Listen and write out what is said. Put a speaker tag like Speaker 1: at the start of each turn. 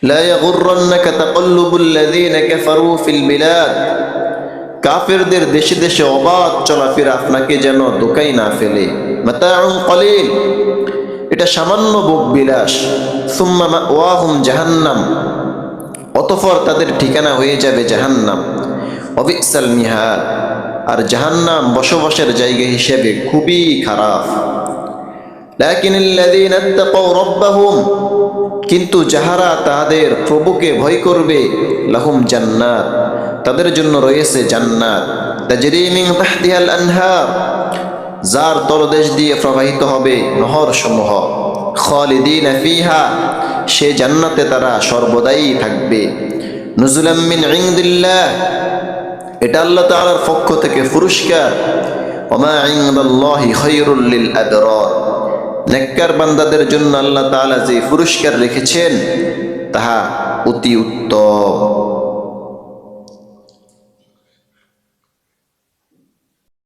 Speaker 1: লা ইয়াগুররান্নাকা তাকাল্লুবুল লাযীনা কাফারু ফিল বিলাদ, কাফেরদের দেশে দেশে অবাধ চলাফেরা আপনাকে যেন ধোঁকায় না ফেলে। মাতাউন কলিল, এটা সামান্য ভোগ বিলাস। সুম্মা মাওয়াহুম জাহান্নাম, অতঃপর তাদের ঠিকানা হয়ে যাবে জাহান্নাম। ওয়াবিসাল মিহাদ, আর জাহান্নাম বসবাসের জায়গা হিসেবে খুবই খারাপ। লাকিনাল্লাযীনা ইত্তাকাউ রাব্বাহুম, কিন্তু যাহারা তাদের প্রভুকে ভয় করবে, লাহুম জান্নাত, তাদের জন্য রয়েছে জান্নাত, তাজরি মিন তাহতিহাল আনহার, যার তলদেশ দিয়ে প্রবাহিত হবে নহর সমূহ। খালিদিনা ফিহা, সে জান্নাতে তারা সর্বদাই থাকবে। নুজুলাম মিন ইনদিল্লাহ, এটা আল্লাহ তাআলার পক্ষ থেকে পুরস্কার। ওমা ইনদাল্লাহি খায়রুল লিল আবরার, নেককার বান্দাদের জন্য আল্লাহ তাআলা যে পুরস্কার রেখেছেন তাহা অতি উত্তম।